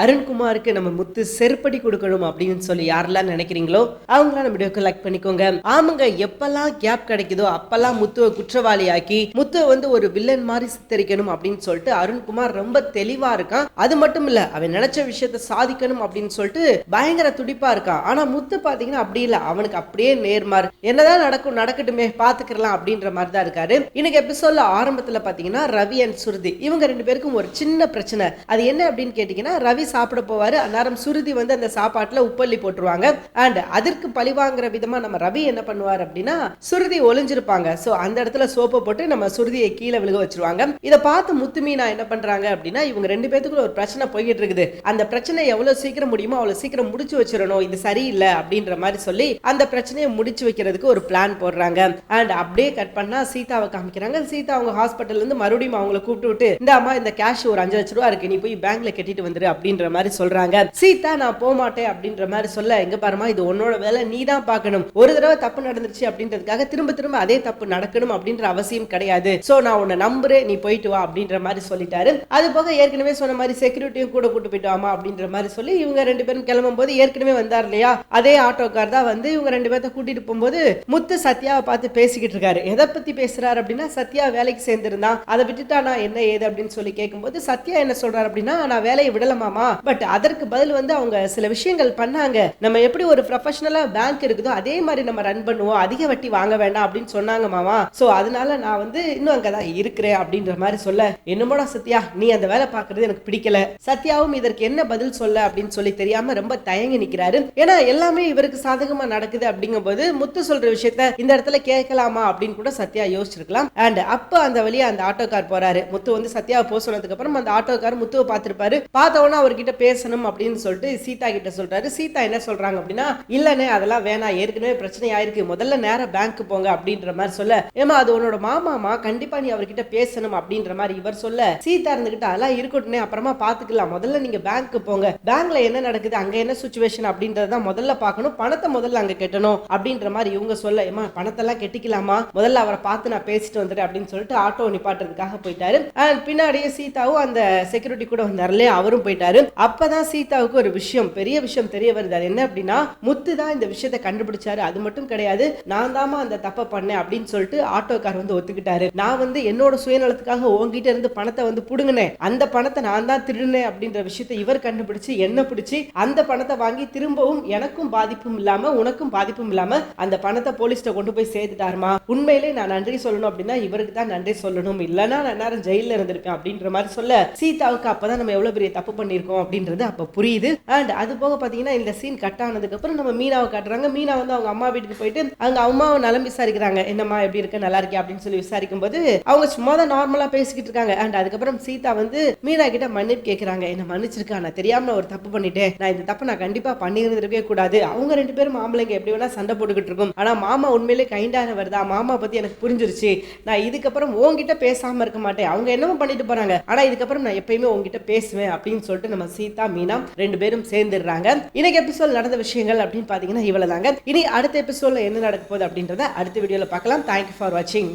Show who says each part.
Speaker 1: அருண்குமாருக்கு நம்ம முத்து செருப்படி கொடுக்கணும் அப்படின்னு சொல்லி யாரெல்லாம் நினைக்கிறீங்களோ அவங்களாம் நம்ம வீடியோக்கு லைக் பண்ணிக்கோங்க. ஆமாங்க, எப்பெல்லாம் கேப் கிடைக்குதோ அப்பெல்லாம் முத்துவை குற்றவாளி ஆக்கி முத்துவை வந்து ஒரு வில்லன் மாதிரி சித்தரிக்கணும் அப்படின்னு சொல்லிட்டு அருண்குமார் ரொம்ப தெளிவா இருக்கான். அது மட்டும் இல்ல, அவன் நினைச்ச விஷயத்த சாதிக்கணும் அப்படின்னு சொல்லிட்டு பயங்கர துடிப்பா இருக்கான். ஆனா முத்து பாத்தீங்கன்னா அப்படி இல்ல, அவனுக்கு அப்படியே நேர்மார். என்னதான் நடக்கும் நடக்கட்டுமே பாத்துக்கலாம் அப்படின்ற மாதிரி தான் இருக்காரு. இன்னைக்கு எபிசோட்ல ஆரம்பத்துல பாத்தீங்கன்னா ரவி அண்ட் சுருதி இவங்க ரெண்டு பேருக்கும் ஒரு சின்ன பிரச்சனை. அது என்ன அப்படின்னு கேட்டீங்கன்னா, ரவி சாப்பிட போவாரு, அந்நேரம் சுருதி வந்து அந்த சாப்பாட்டுல உப்பள்ளி போட்டுருவாங்க. அண்ட் அதற்கு பழிவாங்கிற விதமா நம்ம ரவி என்ன பண்ணுவார் அப்படின்னா, சுருதி ஒளிஞ்சிருப்பாங்க. சோ அந்த இடத்துல சோப்பை போட்டு நம்ம சுருதியை கீழே விழுக வச்சிருவாங்க. இதை பார்த்து முத்து மீனா என்ன பண்றாங்க அப்படின்னா, இவங்க ரெண்டு பேத்துக்குள்ள ஒரு பிரச்சனை போய்கிட்டு இருக்குது. அந்த பிரச்சனை எவ்வளவு சீக்கிரம் முடியுமோ அவ்வளவு சீக்கிரம் முடிச்சு வச்சிடணும், இது சரியில்லை அப்படின்ற மாதிரி சொல்லி அந்த பிரச்சனையை முடிச்சு வைக்கிறதுக்கு ஒரு பிளான் போடுறாங்க. அண்ட் அப்படியே கட் பண்ணா சீதாவை காமிக்கிறாங்க. சீதா அவங்க ஹாஸ்பிட்டல்ல இருந்து மறுபடியும் அவங்களை கூப்பிட்டு விட்டு, இந்த அம்மா இந்த கேஷ் ஒரு 5 லட்ச ரூபா இருக்கு, நீ போய் பேங்க்ல கட்டிட்டு வந்துரு அப்படின்ற மாதிரி சொல்றாங்க. சீதா நான் போக மாட்டேன் அப்படின்ற மாதிரி சொல்ல, எங்க பாருமா இது உன்னோட வேலை, நீ தான் பார்க்கணும். ஒரு தடவை தப்பு நடந்துருச்சு அப்படின்றதுக்காக திரும்ப திரும்ப அதே தப்பு நடக்கணும் அப்படின்ற அவசியம் கிடையாது. சோ நான் உன்னை நம்புறேன், நீ போயிட்டு வா அப்படின்ற மாதிரி சொல்லிட்டாரு. அது போக ஏற்கனவே சொன்ன மாதிரி செக்யூரிட்டியும் கூட கூட்டு போயிட்டு வாமா அப்படின்ற மாதிரி சொல்லி இவங்க ரெண்டு பேரும் கிளம்பும் போது ஏற்கனவே வந்தார் இல்லையா, அதே ஆட்டோக்கார் தான் வந்து இவங்க ரெண்டு பேர்த்த கூட்டிட்டு போகும்போது முத்து சத்யாவை பார்த்து பேசிக்கிட்டு இருக்காரு. எதை பத்தி பேசுறாரு அப்படின்னா, சத்யா வேலைக்கு சேர்ந்திருந்தான், அதை விட்டுட்டானா என்ன ஏது அப்படின்னு சொல்லி கேட்கும்போது சத்யா என்ன சொல்றாரு அப்படின்னா, நான் வேலையை விடலாமாமா, பட் அதற்கு பதில் வந்து அவங்க சில விஷயங்கள் பண்ணாங்க. நம்ம எப்படி ஒரு ப்ரொஃபஷனலா பேங்க் இருக்குதோ அதே மாதிரி நம்ம ரன் பண்ணுவோம், அதிக வட்டி வாங்க வேண்டாம் அப்படின்னு சொன்னாங்க மாமா. சோ அதனால நான் வந்து இன்னும் அங்கதான் இருக்கிறேன் அப்படின்ற மாதிரி சொல்ல, என்னமோட சத்யா நீ அந்த வேலை பாக்குறது எனக்கு பிடிக்கல. சத்யாவும் இதற்கு என்ன பதில் சொல்ல அப்படின்னு சொல்லி தெரியாம ரொம்ப தயங்கி நிக்கிறாரு. ஏன்னா எல்லாமே இவருக்கு சாதகமா நடக்குது அப்படிங்கும் போது முத்து சொல்ற விஷயத்த இந்த இடத்துல கேட்கலாமா அப்படின்னு கூட சத்யா யோசிச்சிருக்கலாம். அண்ட் அப்ப அந்த வழியா அந்த ஆட்டோக்கார் போறாரு. முத்து வந்து சத்யாவை போக சொன்னதுக்கு அப்புறம் அந்த ஆட்டோக்கார் முத்துவை பார்த்திருப்பாரு. பார்த்தவொன்னே அவர்கிட்ட பேசணும் அப்படின்னு சொல்லிட்டு சீதா கிட்ட சொல்றாரு. சீதா என்ன சொல்றாங்க அப்படின்னா, இல்லனே அதெல்லாம் வேணாம், ஏற்கனவே பிரச்சனை ஆயிருக்கு, முதல்ல நேரா பேங்க் போங்க அப்படின்ற மாதிரி சொல்ல, ஏமா அது உன்னோட மாமாமா, கண்டிப்பா நீ அவர்கிட்ட பேசணும் அப்படின்ற மாதிரி இவர் சொல்ல, சீதா இருந்துகிட்டு அதெல்லாம் இருக்கட்டும்னே அப்புறமா பாத்துக்கலாம், முதல்ல நீங்க பேங்க் போங்க, பேங்க்ல என்ன நடக்குது, அங்க என்ன சிச்சுவேஷன் அப்படின்றத முதல்ல பார்க்கணும், பணத்தை முதல்ல அங்க கட்டணும் அப்படின்ற மாதிரி இவங்க சொல்ல, ஏமா பணத்தெல்லாம் கெட்டிக்கலாமா, முதல்ல அவரை பார்த்து நான் பேசிட்டு வந்துட்டேன் அப்படின்னு சொல்லிட்டு ஆட்டோ நிப்பாட்டுறதுக்காக போயிட்டாரு. பின்னாடியே சீதாவும் அந்த செக்யூரிட்டி கூட வந்தார்ல, அவரும் போயிட்டாரு. அப்பதான் சீதாவுக்கு ஒரு விஷயம், பெரிய விஷயம் தெரிய வருது. அது என்ன அப்படின்னா, முத்து தான் இந்த விஷயத்தை கண்டுபிடிச்சாரு, அது மட்டும் கிடையாது, நான் தாமா அந்த தப்பை பண்ணேன் அப்படின்னு சொல்லிட்டு ஆட்டோக்கார் வந்து ஒத்துக்கிட்டாரு. நான் வந்து என்னோட சுயநலத்துக்காக உங்ககிட்ட இருந்து பணத்தை வந்து புடுங்கினேன், அந்த பணத்தை நான் தான் திருடினேன் அப்படின்ற விஷயத்தை இவர் கண்டுபிடிச்சு என்ன பிடிச்சி அந்த பணத்தை வாங்கி திரும்பவும் எனக்கும் பாதிப்பும் இல்லாம உனக்கும் பாதிப்பும் இல்லாம அந்த பணத்தை போலீஸ்ட கொண்டு போய் சேர்த்துட்டாருமா. உண்மையிலே நான் நன்றி சொல்லணும் அப்படின்னா இவருக்கு தான் நன்றி சொல்லணும், இல்லைன்னா நான் நேரம் ஜெயில இருந்திருப்பேன் அப்படின்ற மாதிரி சொல்ல, சீதாவுக்கு அப்பதான் நம்ம எவ்வளவு பெரிய தப்பு பண்ணிருக்கோம் அப்படின்றது அப்ப புரியுது. அண்ட் அது போக பாத்தீங்கன்னா இந்த சீன் கட் ஆனதுக்கு அப்புறம் நம்ம மீனாவை காட்டுறாங்க. மீனா வந்து அவங்க அம்மா வீட்டுக்கு போயிட்டு அவங்க அம்மாவை நலம் விசாரிக்கிறாங்க. என்னம்மா எப்படி இருக்க, நல்லா இருக்கியா அப்படின்னு சொல்லி விசாரிக்கும் போது அவங்க சும்மா தான் நார்மலா பேசிக்கிட்டு இருக்காங்க. அண்ட் அதுக்கப்புறம் சீதா வந்து மீனா கிட்ட மன்னிப்பு கேட்கிறாங்க. என்ன மன்னிச்சிருக்கா, நான் தெரியாம ஒரு தப்பு பண்ணிட்டேன், நான் இந்த தப்பு நான் கண்டிப்பா பண்ணியிருந்திருக்கவே கூடாது. அவங்க ரெண்டு பேரும் மாம்பளைங்க எப்படி வேணா சண்டை போட்டுக்கிட்டு இருக்கும், ஆனா மாமா உண்மையிலே கைண்டானவர் தான், மாமா பத்தி எனக்கு புரிஞ்சிருச்சு, நான் இதுக்கப்புறம் உங்ககிட்ட பேசாம இருக்க மாட்டேன், அவங்க என்னமோ பண்ணிட்டு போறாங்க, ஆனா இதுக்கப்புறம் நான் எப்பயுமே உங்ககிட்ட பேசுவேன் அப்படின்னு சொல்லிட்டு நம்ம சீதா மீனா ரெண்டு பேரும் சேர்ந்துடுறாங்க. இன்னைக்கு எபிசோட் நடந்த விஷயங்கள் அப்படின்னு பாத்தீங்கன்னா இவ்வளவுதாங்க. இனி அடுத்த எபிசோட்ல என்ன நடக்க போகுது அப்படின்றத அடுத்த வீடியோல பார்க்கலாம். தேங்க்யூ ஃபார் வாட்சிங்.